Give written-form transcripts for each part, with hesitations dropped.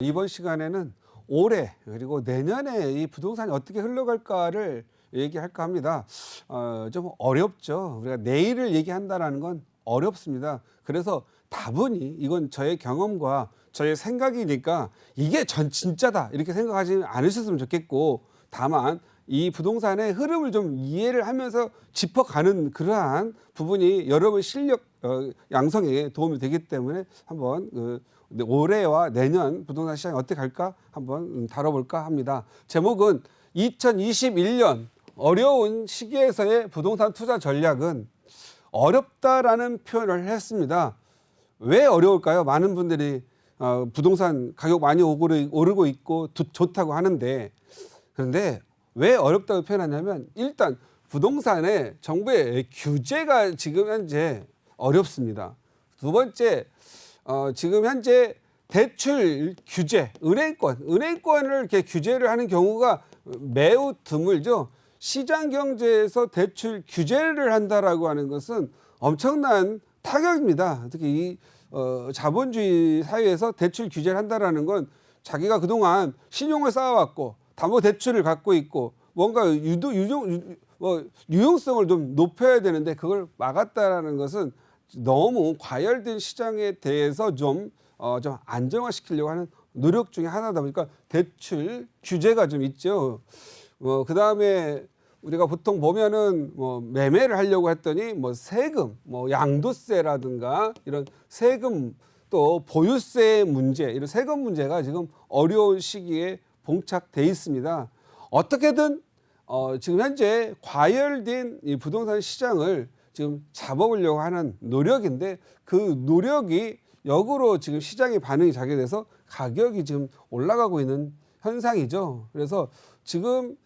이번 시간에는 올해 그리고 내년에 이 부동산이 어떻게 흘러갈까를 얘기할까 합니다. 좀 어렵죠. 우리가 내일을 얘기한다라는 건 어렵습니다. 그래서 다분히 이건 저의 경험과 저의 생각이니까 이게 진짜다 이렇게 생각하지 않으셨으면 좋겠고, 다만 이 부동산의 흐름을 좀 이해를 하면서 짚어가는 그러한 부분이 여러분 실력 양성에 도움이 되기 때문에 한번 올해와 내년 부동산 시장이 어떻게 갈까 한번 다뤄볼까 합니다. 제목은 2021년 어려운 시기에서의 부동산 투자 전략은 어렵다라는 표현을 했습니다. 왜 어려울까요? 많은 분들이 부동산 가격 많이 오르고 있고 좋다고 하는데, 그런데 왜 어렵다고 표현하냐면, 일단 부동산에 정부의 규제가 지금 현재 어렵습니다. 두 번째, 지금 현재 대출 규제, 은행권을 이렇게 규제를 하는 경우가 매우 드물죠. 시장 경제에서 대출 규제를 한다라고 하는 것은 엄청난 타격입니다. 특히 이 자본주의 사회에서 대출 규제를 한다라는 건 자기가 그동안 신용을 쌓아왔고 담보대출을 갖고 있고 뭔가 유용성을 좀 높여야 되는데 그걸 막았다라는 것은 너무 과열된 시장에 대해서 좀 안정화시키려고 하는 노력 중에 하나다 보니까 대출 규제가 좀 있죠. 그 다음에 우리가 보통 보면은 매매를 하려고 했더니 세금, 양도세라든가 이런 세금, 또 보유세 문제, 이런 세금 문제가 지금 어려운 시기에 봉착돼 있습니다. 어떻게든 지금 현재 과열된 이 부동산 시장을 지금 잡아보려고 하는 노력인데, 그 노력이 역으로 지금 시장의 반응이 작용돼서 가격이 지금 올라가고 있는 현상이죠. 그래서 지금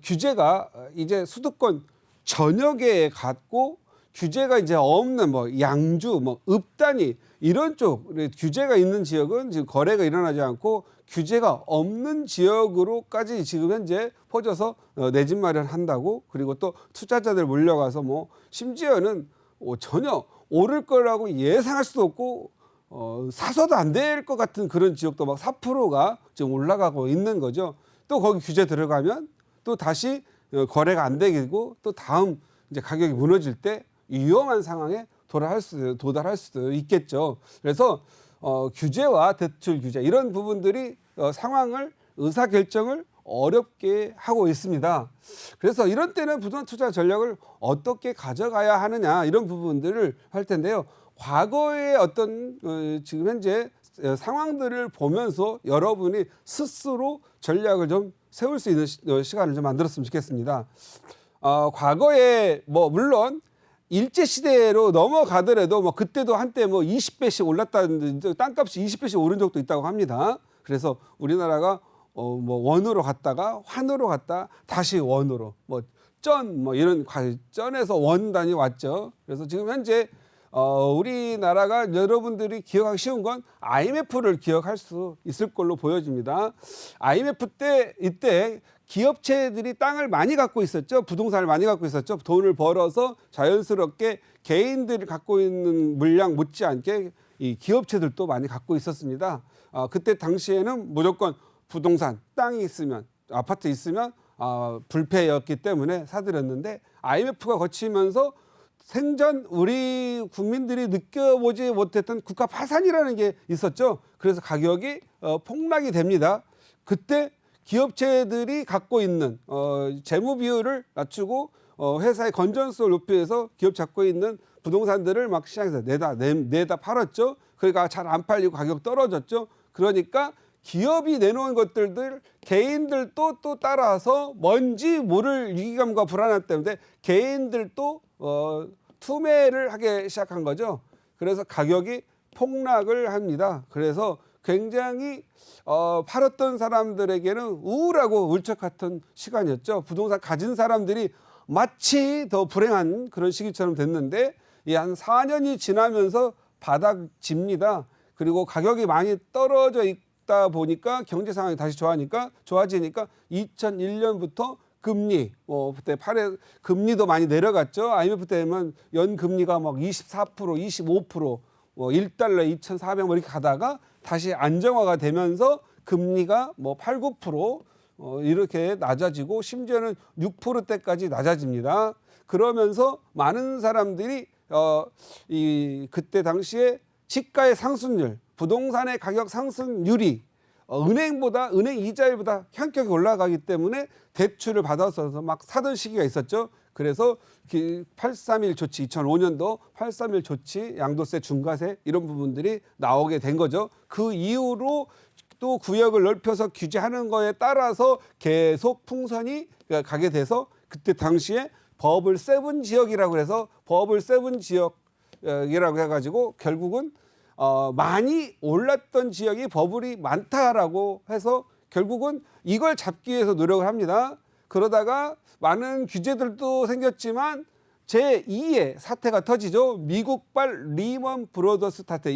규제가 이제 수도권 전역에 갔고, 규제가 이제 없는 양주, 읍단위 이런 쪽 규제가 있는 지역은 지금 거래가 일어나지 않고, 규제가 없는 지역으로까지 지금 현재 퍼져서 내 집 마련한다고, 그리고 또 투자자들 몰려가서 심지어는 전혀 오를 거라고 예상할 수도 없고 사서도 안 될 것 같은 그런 지역도 4%가 지금 올라가고 있는 거죠. 또 거기 규제 들어가면 또 다시 거래가 안 되고, 또 다음 이제 가격이 무너질 때 위험한 상황에 도달할 수도 있겠죠. 그래서 규제와 대출 규제 이런 부분들이 의사결정을 어렵게 하고 있습니다. 그래서 이런 때는 부동산 투자 전략을 어떻게 가져가야 하느냐, 이런 부분들을 할 텐데요. 과거의 어떤 지금 현재 상황들을 보면서 여러분이 스스로 전략을 좀 세울 수 있는 시간을 좀 만들었으면 좋겠습니다. 과거에 물론 일제시대로 넘어가더라도 그때도 한때 20배씩 올랐다는, 땅값이 20배씩 오른 적도 있다고 합니다. 그래서 우리나라가 원으로 갔다가 환으로 갔다 다시 원으로 이런 쩐에서 원 단위 왔죠. 그래서 지금 현재 우리나라가 여러분들이 기억하기 쉬운 건 IMF를 기억할 수 있을 걸로 보여집니다. IMF 때 이때 기업체들이 땅을 많이 갖고 있었죠. 부동산을 많이 갖고 있었죠. 돈을 벌어서 자연스럽게 개인들이 갖고 있는 물량 못지않게 이 기업체들도 많이 갖고 있었습니다. 그때 당시에는 무조건 부동산, 땅이 있으면, 아파트 있으면 불패였기 때문에 사들였는데, IMF가 거치면서 생전 우리 국민들이 느껴보지 못했던 국가 파산이라는 게 있었죠. 그래서 가격이 폭락이 됩니다. 그때 기업체들이 갖고 있는 재무 비율을 낮추고 회사의 건전성을 높이기 위해서 기업 잡고 있는 부동산들을 막 시장에서 내다 팔았죠. 그러니까 잘 안 팔리고 가격 떨어졌죠. 그러니까 기업이 내놓은 것들을 개인들도 또 따라서 뭔지 모를 위기감과 불안함 때문에 개인들도 투매를 하기 시작한 거죠. 그래서 가격이 폭락을 합니다. 그래서 굉장히 팔았던 사람들에게는 우울하고 울적했던 시간이었죠. 부동산 가진 사람들이 마치 더 불행한 그런 시기처럼 됐는데, 한 4년이 지나면서 바닥집니다. 그리고 가격이 많이 떨어져 있다 보니까 경제 상황이 다시 좋아지니까 2001년부터 금리, 그때 금리도 많이 내려갔죠. IMF 때면 연 금리가 24%, 25%, 1달러에 2,400 이렇게 가다가 다시 안정화가 되면서 금리가 뭐 8, 9% 이렇게 낮아지고 심지어는 6%대까지 낮아집니다. 그러면서 많은 사람들이 그때 당시에 집가의 상승률, 부동산의 가격 상승률이 은행 이자율보다 현격히 올라가기 때문에 대출을 받아서 막 사던 시기가 있었죠. 그래서 831 조치, 2005년도 831 조치, 양도세, 중과세 이런 부분들이 나오게 된 거죠. 그 이후로 또 구역을 넓혀서 규제하는 거에 따라서 계속 풍선이 가게 돼서 그때 당시에 버블 7 지역이라고 해서 버블 7 지역이라고 해가지고 결국은 많이 올랐던 지역이 버블이 많다라고 해서 결국은 이걸 잡기 위해서 노력을 합니다. 그러다가 많은 규제들도 생겼지만 제2의 사태가 터지죠. 미국발 리먼 브로더스 사태,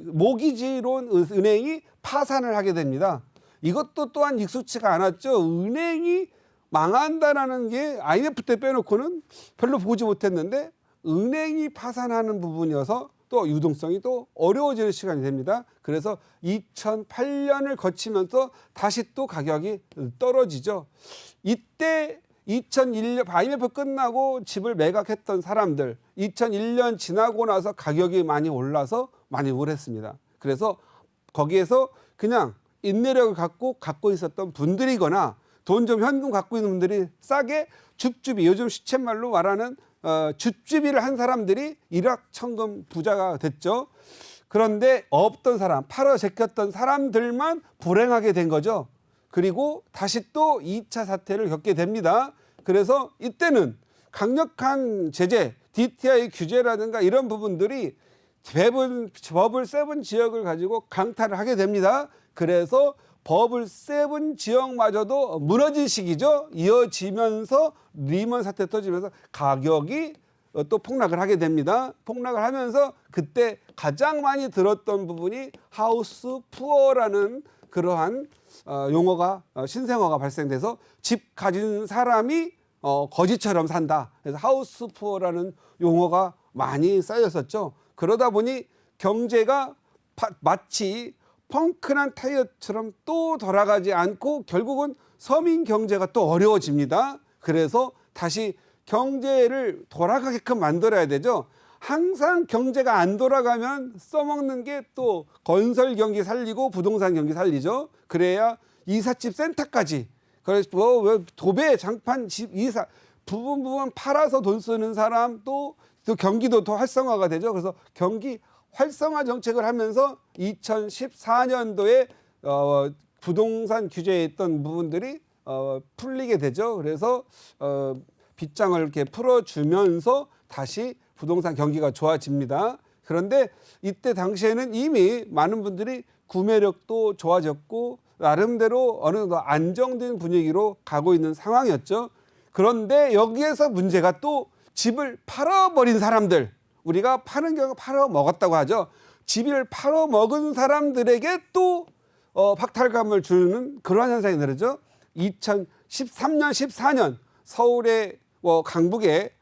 모기지론 은행이 파산을 하게 됩니다. 이것도 또한 익숙치가 않았죠. 은행이 망한다라는 게 IMF 때 빼놓고는 별로 보지 못했는데 은행이 파산하는 부분이어서 또 유동성이 또 어려워지는 시간이 됩니다. 그래서 2008년을 거치면서 다시 또 가격이 떨어지죠. 이때 2001년 IMF 끝나고 집을 매각했던 사람들 2001년 지나고 나서 가격이 많이 올라서 많이 우울했습니다. 그래서 거기에서 그냥 인내력을 갖고 있었던 분들이거나 돈 좀 현금 갖고 있는 분들이 싸게 줍줍이, 요즘 시쳇말로 말하는 줍줍이를 한 사람들이 일확천금 부자가 됐죠. 그런데 없던 사람, 팔아 제꼈던 사람들만 불행하게 된 거죠. 그리고 다시 또 2차 사태를 겪게 됩니다. 그래서 이때는 강력한 제재, DTI 규제라든가 이런 부분들이 버블 7 지역을 가지고 강타를 하게 됩니다. 그래서 버블 7 지역마저도 무너진 시기죠. 이어지면서 리먼 사태 터지면서 가격이 또 폭락을 하게 됩니다. 폭락을 하면서 그때 가장 많이 들었던 부분이 하우스 푸어라는 그러한 용어가 신생어가 발생돼서 집 가진 사람이 거지처럼 산다. 그래서 하우스 푸어라는 용어가 많이 쌓였었죠. 그러다 보니 경제가 마치 펑크난 타이어처럼 또 돌아가지 않고 결국은 서민 경제가 또 어려워집니다. 그래서 다시 경제를 돌아가게끔 만들어야 되죠. 항상 경제가 안 돌아가면 써먹는 게 또 건설 경기 살리고 부동산 경기 살리죠. 그래야 이삿집 센터까지. 그래서 도배, 장판, 집, 이사 부분 팔아서 돈 쓰는 사람 또 경기도 더 활성화가 되죠. 그래서 경기 활성화 정책을 하면서 2014년도에 부동산 규제에 있던 부분들이 풀리게 되죠. 그래서 빗장을 이렇게 풀어주면서 다시 부동산 경기가 좋아집니다. 그런데 이때 당시에는 이미 많은 분들이 구매력도 좋아졌고 나름대로 어느 정도 안정된 분위기로 가고 있는 상황이었죠. 그런데 여기에서 문제가 또 집을 팔아버린 사람들, 우리가 파는 경우 팔아먹었다고 하죠. 집을 팔아먹은 사람들에게 또 박탈감을 주는 그러한 현상이 늘어죠. 2013년, 14년 서울의 강북에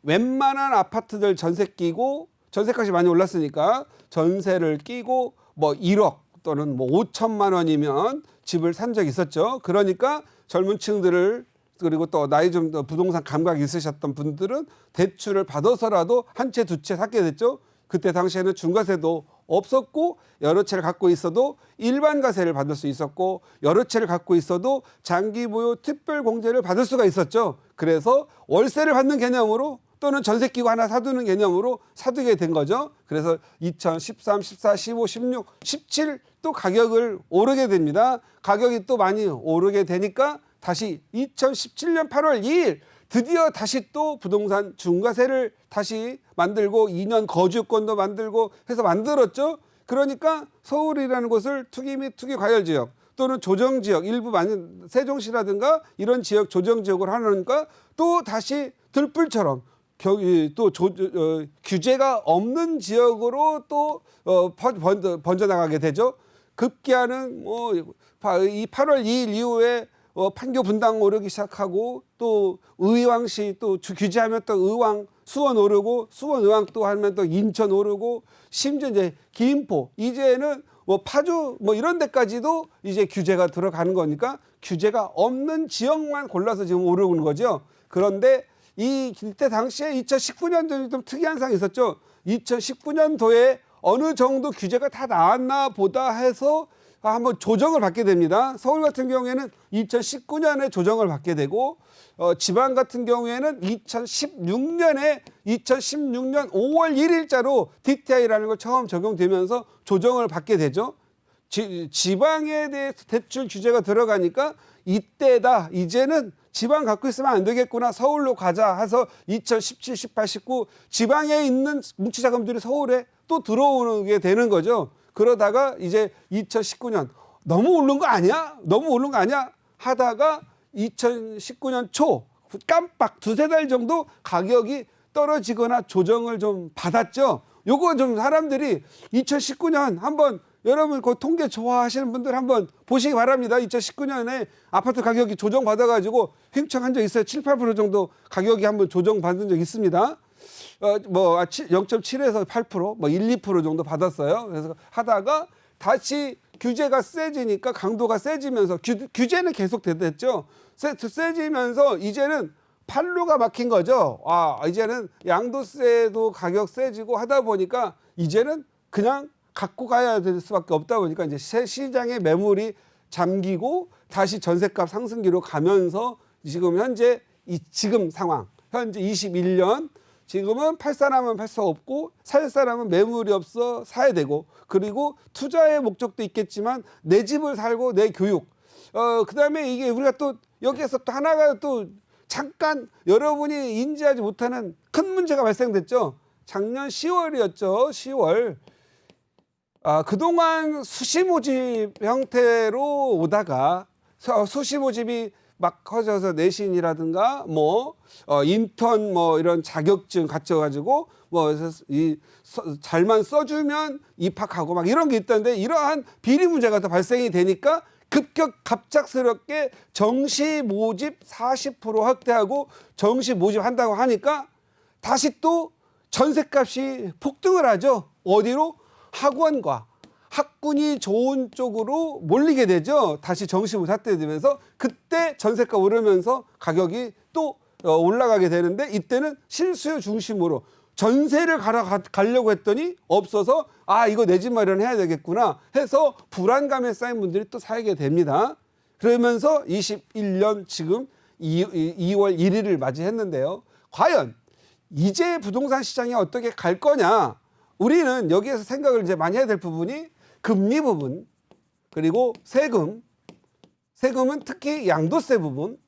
웬만한 아파트들 전세 끼고 전세값이 많이 올랐으니까 전세를 끼고 1억 또는 5천만 원이면 집을 산 적이 있었죠. 그러니까 젊은 층들을 그리고 또 나이 좀 더 부동산 감각이 있으셨던 분들은 대출을 받아서라도 한 채, 두 채 샀게 됐죠. 그때 당시에는 중과세도 없었고 여러 채를 갖고 있어도 일반 과세를 받을 수 있었고 여러 채를 갖고 있어도 장기 보유 특별 공제를 받을 수가 있었죠. 그래서 월세를 받는 개념으로 또는 전세 끼고 하나 사두는 개념으로 사두게 된 거죠. 그래서 2013, 14, 15, 16, 17 또 가격을 오르게 됩니다. 가격이 또 많이 오르게 되니까 다시 2017년 8월 2일 드디어 다시 또 부동산 중과세를 다시 만들고 2년 거주권도 만들고 해서 만들었죠. 그러니까 서울이라는 곳을 투기 및 투기 과열 지역 또는 조정 지역 일부 많은 세종시라든가 이런 지역 조정 지역으로 하니까 또 다시 들불처럼 또 규제가 없는 지역으로 또 번져나가게 되죠. 급기야는 이 8월 2일 이후에 판교 분당 오르기 시작하고 또 의왕시 또 규제하면 또 의왕 수원 오르고 수원 의왕 또 하면 또 인천 오르고 심지어 이제 김포 이제는 뭐 파주 뭐 이런 데까지도 이제 규제가 들어가는 거니까 규제가 없는 지역만 골라서 지금 오르는 거죠. 그런데 이때 당시에 2019년도에 좀 특이한 상황이 있었죠. 2019년도에 어느 정도 규제가 다 나왔나 보다 해서 한번 조정을 받게 됩니다. 서울 같은 경우에는 2019년에 조정을 받게 되고 지방 같은 경우에는 2016년 5월 1일자로 DTI라는 걸 처음 적용되면서 조정을 받게 되죠. 지방에 대해서 대출 규제가 들어가니까 이때다. 이제는 지방 갖고 있으면 안 되겠구나. 서울로 가자 해서 2017, 18, 19 지방에 있는 뭉치자금들이 서울에 또 들어오게 되는 거죠. 그러다가 이제 2019년 너무 오른 거 아니야? 너무 오른 거 아니야? 하다가 2019년 초 깜빡 두세 달 정도 가격이 떨어지거나 조정을 좀 받았죠. 요거 좀 사람들이 2019년 한번 여러분 그 통계 좋아하시는 분들 한번 보시기 바랍니다. 2019년에 아파트 가격이 조정받아가지고 횡청한 적 있어요. 7, 8% 정도 가격이 한번 조정받은 적 있습니다. 뭐 0.7에서 8%, 뭐 1, 2% 정도 받았어요. 그래서 하다가 다시 규제가 세지니까 강도가 세지면서 규제는 계속 됐죠. 세지면서 이제는 판로가 막힌 거죠. 이제는 양도세도 가격 세지고 하다 보니까 이제는 그냥 갖고 가야 될 수밖에 없다 보니까 이제 시장의 매물이 잠기고 다시 전셋값 상승기로 가면서 지금 현재 지금 상황, 현재 21년 지금은 팔 사람은 팔 수 없고 살 사람은 매물이 없어 사야 되고 그리고 투자의 목적도 있겠지만 내 집을 살고 내 교육 그다음에 이게 우리가 또 여기에서 또 하나가 또 잠깐 여러분이 인지하지 못하는 큰 문제가 발생됐죠. 작년 10월이었죠. 10월. 그동안 수시 모집 형태로 오다가 수시 모집이 막 커져서 내신이라든가 인턴 이런 자격증 갖춰가지고 잘만 써주면 입학하고 막 이런 게 있던데 이러한 비리 문제가 또 발생이 되니까 갑작스럽게 정시 모집 40% 확대하고 정시 모집한다고 하니까 다시 또 전셋값이 폭등을 하죠. 어디로? 학원과 학군이 좋은 쪽으로 몰리게 되죠. 다시 정시모집 확대되면서 그때 전세가 오르면서 가격이 또 올라가게 되는데 이때는 실수요 중심으로 전세를 가려고 했더니 없어서 이거 내 집 마련해야 되겠구나 해서 불안감에 쌓인 분들이 또 살게 됩니다. 그러면서 21년 지금 2월 1일을 맞이했는데요. 과연 이제 부동산 시장이 어떻게 갈 거냐? 우리는 여기에서 생각을 이제 많이 해야 될 부분이 금리 부분, 그리고 세금은 특히 양도세 부분,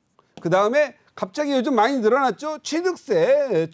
그 다음에 갑자기 요즘 많이 늘어났죠. 취득세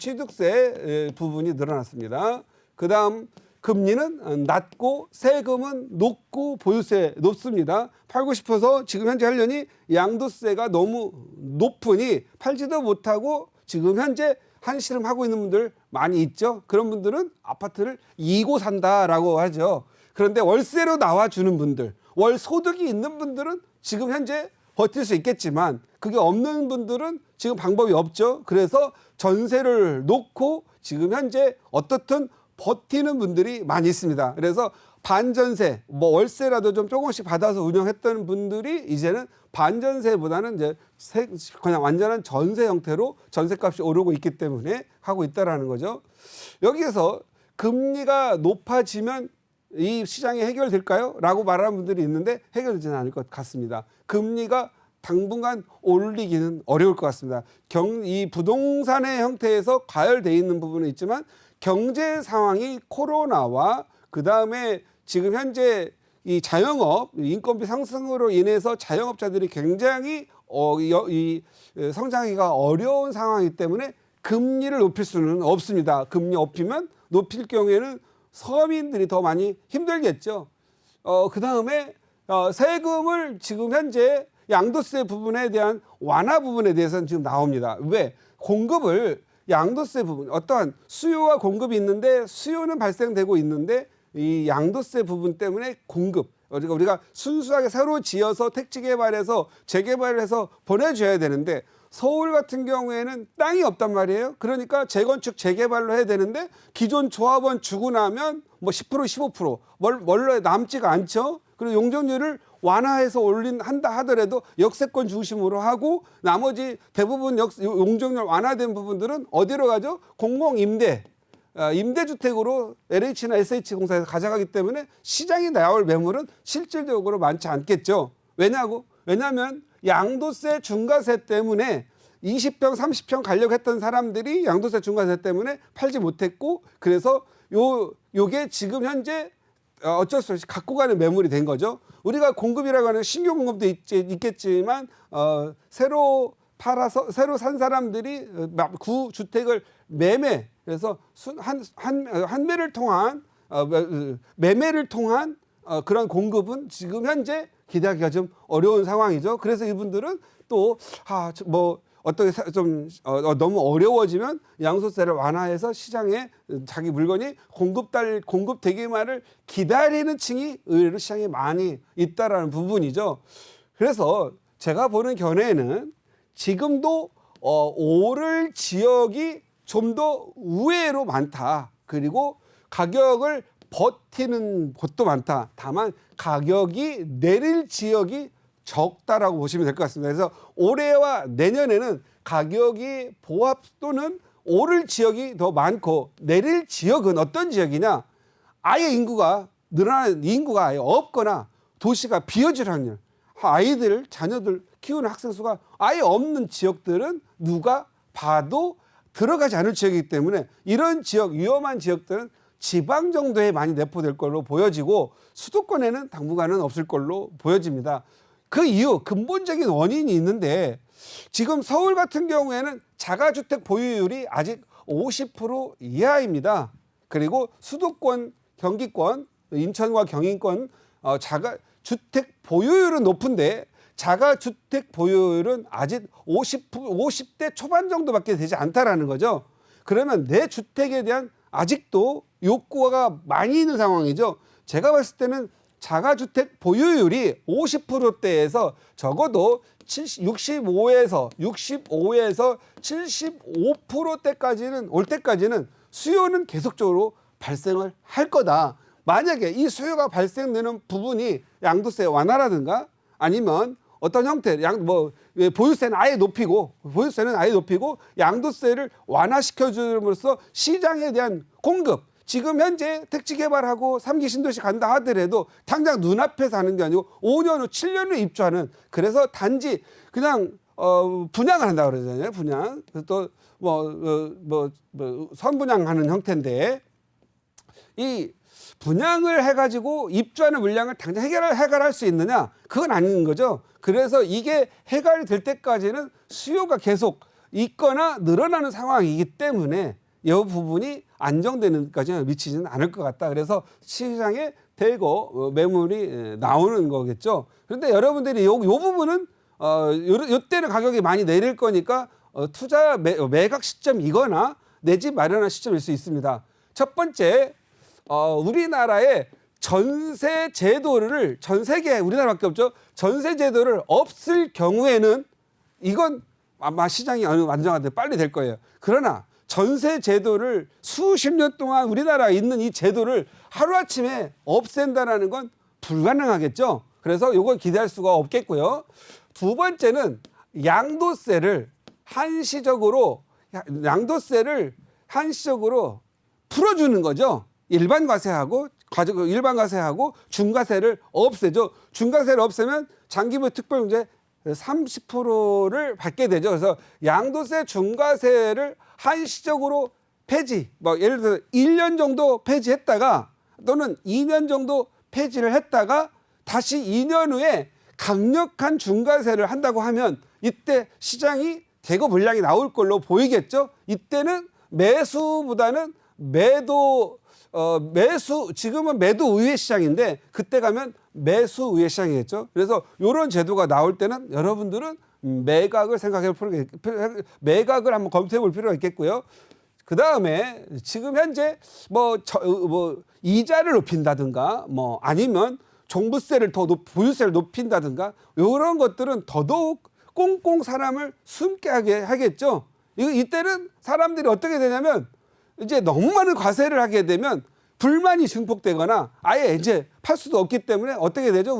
부분이 늘어났습니다. 그 다음 금리는 낮고 세금은 높고 보유세 높습니다. 팔고 싶어서 지금 현재 하려니 양도세가 너무 높으니 팔지도 못하고 지금 현재 한시름 하고 있는 분들 많이 있죠. 그런 분들은 아파트를 이고 산다라고 하죠. 그런데 월세로 나와주는 분들, 월 소득이 있는 분들은 지금 현재 버틸 수 있겠지만 그게 없는 분들은 지금 방법이 없죠. 그래서 전세를 놓고 지금 현재 어떻든 버티는 분들이 많이 있습니다. 그래서 반전세, 월세라도 좀 조금씩 받아서 운영했던 분들이 이제는 반전세보다는 이제 그냥 완전한 전세 형태로 전세값이 오르고 있기 때문에 하고 있다라는 거죠. 여기에서 금리가 높아지면 이 시장이 해결될까요? 라고 말하는 분들이 있는데 해결되지는 않을 것 같습니다. 금리가 당분간 올리기는 어려울 것 같습니다. 이 부동산의 형태에서 과열되어 있는 부분은 있지만 경제 상황이 코로나와 그 다음에 지금 현재 이 자영업 인건비 상승으로 인해서 자영업자들이 굉장히 성장하기가 어려운 상황이기 때문에 금리를 높일 수는 없습니다. 금리 높일 경우에는 서민들이 더 많이 힘들겠죠. 그 다음에 세금을 지금 현재 양도세 부분에 대한 완화 부분에 대해서는 지금 나옵니다. 왜? 공급을 양도세 부분, 어떠한 수요와 공급이 있는데 수요는 발생되고 있는데 이 양도세 부분 때문에 공급, 우리가 순수하게 새로 지어서 택지 개발해서 재개발해서 보내줘야 되는데 서울 같은 경우에는 땅이 없단 말이에요. 그러니까 재건축 재개발로 해야 되는데 기존 조합원 주고 나면 뭐 10% 15% 원래 남지가 않죠. 그리고 용적률을 완화해서 한다 하더라도 역세권 중심으로 하고 나머지 대부분 용적률 완화된 부분들은 어디로 가죠? 공공임대. 임대주택으로 LH나 SH공사에서 가져가기 때문에 시장에 나올 매물은 실질적으로 많지 않겠죠. 왜냐하면 양도세 중과세 때문에 20평, 30평 가려고 했던 사람들이 양도세 중과세 때문에 팔지 못했고 그래서 요게 지금 현재 어쩔 수 없이 갖고 가는 매물이 된 거죠. 우리가 공급이라고 하는 신규 공급도 있겠지만 새로 산 사람들이 구주택을 매매 그래서 한매를 통한 매매를 통한 그런 공급은 지금 현재 기대하기가 좀 어려운 상황이죠. 그래서 이분들은 또 어떻게 좀 너무 어려워지면 양도세를 완화해서 시장에 자기 물건이 공급되기만을 기다리는 층이 의외로 시장에 많이 있다라는 부분이죠. 그래서 제가 보는 견해는 지금도 오를 지역이 좀 더 우회로 많다. 그리고 가격을 버티는 곳도 많다. 다만 가격이 내릴 지역이 적다라고 보시면 될 것 같습니다. 그래서 올해와 내년에는 가격이 보합 또는 오를 지역이 더 많고 내릴 지역은 어떤 지역이냐? 아예 인구가 늘어나는 인구가 아예 없거나 도시가 비어질 확률, 자녀들 키우는 학생 수가 아예 없는 지역들은 누가 봐도 들어가지 않을 지역이기 때문에 이런 지역, 위험한 지역들은 지방 정도에 많이 내포될 걸로 보여지고 수도권에는 당분간은 없을 걸로 보여집니다. 그 이유 근본적인 원인이 있는데 지금 서울 같은 경우에는 자가주택 보유율이 아직 50% 이하입니다. 그리고 수도권, 경기권, 인천과 경인권 자가주택 보유율은 높은데 자가주택 보유율은 아직 50대 초반 정도밖에 되지 않다라는 거죠. 그러면 내 주택에 대한 아직도 욕구가 많이 있는 상황이죠. 제가 봤을 때는 자가주택 보유율이 50%대에서 적어도 65에서 75%대까지는 올 때까지는 수요는 계속적으로 발생을 할 거다. 만약에 이 수요가 발생되는 부분이 양도세 완화라든가 아니면 어떤 형태, 보유세는 아예 높이고 양도세를 완화시켜 줌으로써 시장에 대한 공급, 지금 현재 택지 개발하고 3기 신도시 간다 하더라도 당장 눈앞에서 하는 게 아니고 5년 후, 7년 후에 입주하는, 그래서 단지 그냥 분양을 한다 그러잖아요. 분양. 또 선분양하는 형태인데 이 분양을 해가지고 입주하는 물량을 당장 해결할 수 있느냐? 그건 아닌 거죠. 그래서 이게 해결이 될 때까지는 수요가 계속 있거나 늘어나는 상황이기 때문에 이 부분이 안정되는 데까지는 미치지는 않을 것 같다. 그래서 시장에 대거 매물이 나오는 거겠죠. 그런데 여러분들이 요 부분은 요때는 가격이 많이 내릴 거니까 투자 매각 시점이거나 내 집 마련할 시점일 수 있습니다. 첫 번째, 우리나라의 전세 제도를, 전 세계 우리나라밖에 없죠. 전세 제도를 없을 경우에는 이건 아마 시장이 어느 안정화돼 빨리 될 거예요. 그러나 전세 제도를 수십 년 동안 우리나라에 있는 이 제도를 하루아침에 없앤다는 건 불가능하겠죠. 그래서 이걸 기대할 수가 없겠고요. 두 번째는 양도세를 한시적으로 풀어주는 거죠. 일반 과세하고 중과세를 없애죠. 중과세를 없애면 장기부 특별공제 30%를 받게 되죠. 그래서 양도세 중과세를 한시적으로 폐지, 예를 들어 1년 정도 폐지했다가 또는 2년 정도 폐지를 했다가 다시 2년 후에 강력한 중과세를 한다고 하면 이때 시장이 대거 물량이 나올 걸로 보이겠죠. 이때는 매수보다는 지금은 매도 우회 시장인데 그때 가면 매수 우회 시장이겠죠. 그래서 이런 제도가 나올 때는 여러분들은 매각을 매각을 한번 검토해 볼 필요가 있겠고요. 그 다음에 지금 현재 이자를 높인다든가 아니면 종부세를 보유세를 높인다든가 이런 것들은 더더욱 꽁꽁 사람을 숨게 하겠죠. 이때는 사람들이 어떻게 되냐면 이제 너무 많은 과세를 하게 되면 불만이 증폭되거나 아예 이제 팔 수도 없기 때문에 어떻게 되죠?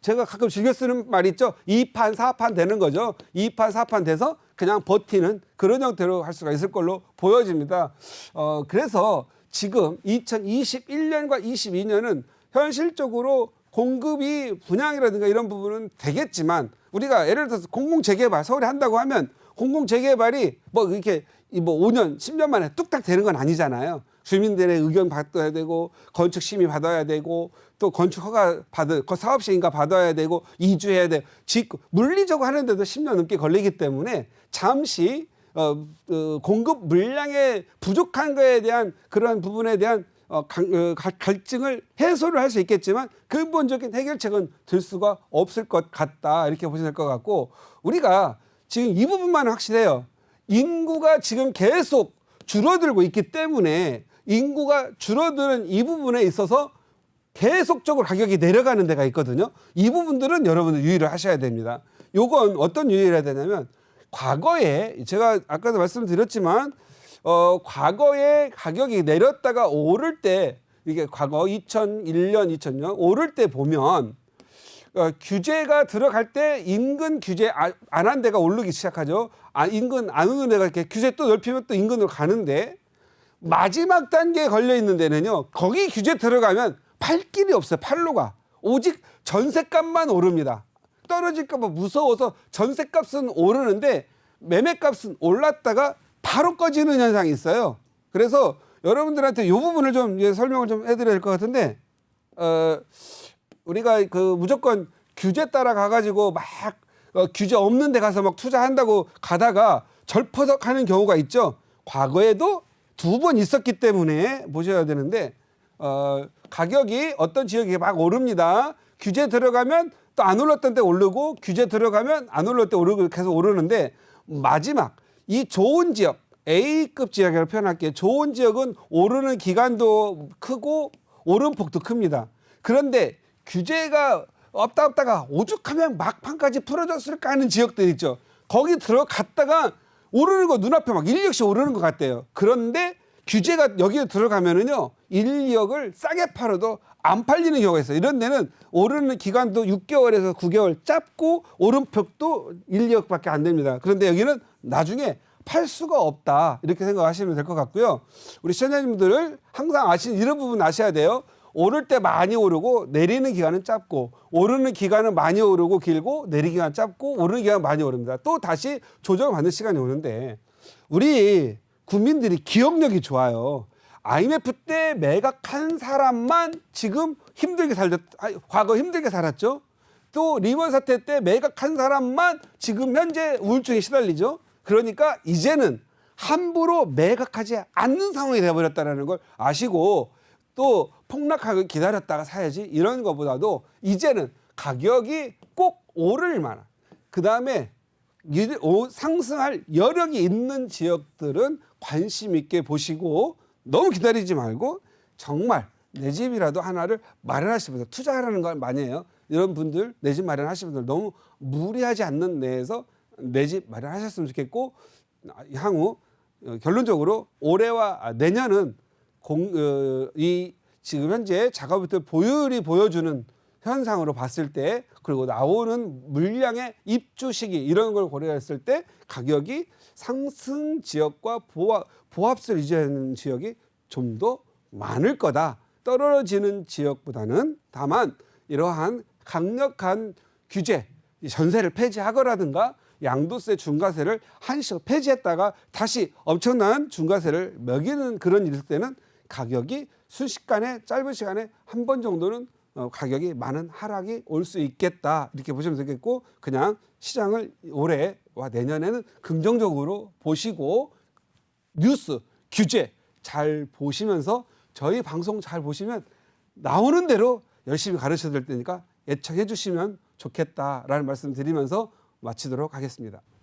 제가 가끔 즐겨 쓰는 말 있죠. 2판, 4판 되는 거죠. 2판, 4판 돼서 그냥 버티는 그런 형태로 할 수가 있을 걸로 보여집니다. 그래서 지금 2021년과 22년은 현실적으로 공급이 분양이라든가 이런 부분은 되겠지만 우리가 예를 들어서 공공재개발 서울에 한다고 하면 공공재개발이 뭐 이렇게 뭐 5년, 10년 만에 뚝딱 되는 건 아니잖아요. 주민들의 의견 받아야 되고 건축 심의 받아야 되고 또 건축 허가 사업 시행인가 받아야 되고 이주해야 되고 물리적으로 하는데도 10년 넘게 걸리기 때문에 잠시 공급 물량의 부족한 거에 대한 그런 부분에 대한 갈증을 해소를 할 수 있겠지만 근본적인 해결책은 될 수가 없을 것 같다 이렇게 보시면 될 것 같고 우리가 지금 이 부분만 확실해요. 인구가 지금 계속 줄어들고 있기 때문에 인구가 줄어드는 이 부분에 있어서 계속적으로 가격이 내려가는 데가 있거든요. 이 부분들은 여러분들 유의를 하셔야 됩니다. 요건 어떤 유의를 해야 되냐면 과거에 제가 아까도 말씀드렸지만 과거에 가격이 내렸다가 오를 때 이게 과거 2001년, 2000년 오를 때 보면 규제가 들어갈 때 인근 규제 안 한 데가 오르기 시작하죠. 인근 안 오는 데가 이렇게 규제 또 넓히면 또 인근으로 가는데 마지막 단계에 걸려 있는 데는요. 거기 규제 들어가면 팔 길이 없어요. 팔로가. 오직 전셋값만 오릅니다. 떨어질까 봐 무서워서 전셋값은 오르는데 매매값은 올랐다가 바로 꺼지는 현상이 있어요. 그래서 여러분들한테 이 부분을 좀 설명을 좀 해드려야 될 것 같은데 우리가 무조건 규제 따라 가가지고 막 규제 없는 데 가서 막 투자한다고 가다가 절퍼덕하는 경우가 있죠. 과거에도 2번 있었기 때문에 보셔야 되는데 가격이 어떤 지역이 막 오릅니다. 규제 들어가면 또 안 올랐던 때 오르고 규제 들어가면 안 올랐던 때 오르고 계속 오르는데 마지막 이 좋은 지역 A급 지역이라고 표현할게요. 좋은 지역은 오르는 기간도 크고 오름폭도 큽니다. 그런데 규제가 없다가 오죽하면 막판까지 풀어졌을까 하는 지역들 있죠. 거기 들어갔다가 오르는 거 눈앞에 막 1, 2억씩 오르는 것 같대요. 그런데 규제가 여기에 들어가면은요 1, 2억을 싸게 팔아도 안 팔리는 경우가 있어요. 이런 데는 오르는 기간도 6개월에서 9개월 짧고 오름폭도 1, 2억밖에 안 됩니다. 그런데 여기는 나중에 팔 수가 없다 이렇게 생각하시면 될 것 같고요. 우리 시청자님들 항상 이런 부분 아셔야 돼요. 오를 때 많이 오르고 내리는 기간은 짧고 오르는 기간은 많이 오르고 길고 내리는 기간 짧고 오르는 기간 많이 오릅니다. 또 다시 조정을 받는 시간이 오는데 우리 국민들이 기억력이 좋아요. IMF 때 매각한 사람만 지금 과거 힘들게 살았죠. 또 리먼 사태 때 매각한 사람만 지금 현재 우울증에 시달리죠. 그러니까 이제는 함부로 매각하지 않는 상황이 되어버렸다는 걸 아시고 또 폭락하기 기다렸다가 사야지 이런 것보다도 이제는 가격이 꼭 오를 만한 그다음에 상승할 여력이 있는 지역들은 관심 있게 보시고 너무 기다리지 말고 정말 내 집이라도 하나를 마련하시면서 투자하라는 걸 많이 해요. 이런 분들 내 집 마련하시는 분들 너무 무리하지 않는 내에서 내 집 마련하셨으면 좋겠고 향후 결론적으로 올해와 내년은 지금 현재 작업부터 보율이 보여주는 현상으로 봤을 때 그리고 나오는 물량의 입주 시기 이런 걸 고려했을 때 가격이 상승 지역과 보합세를 유지하는 지역이 좀 더 많을 거다. 떨어지는 지역보다는 다만 이러한 강력한 규제, 전세를 폐지하거라든가 양도세, 중과세를 한시적 폐지했다가 다시 엄청난 중과세를 매기는 그런 일일 때는 가격이 순식간에 짧은 시간에 한 번 정도는 가격이 많은 하락이 올 수 있겠다 이렇게 보시면 되겠고 그냥 시장을 올해와 내년에는 긍정적으로 보시고 뉴스, 규제 잘 보시면서 저희 방송 잘 보시면 나오는 대로 열심히 가르쳐 드릴 테니까 애청해 주시면 좋겠다라는 말씀 드리면서 마치도록 하겠습니다.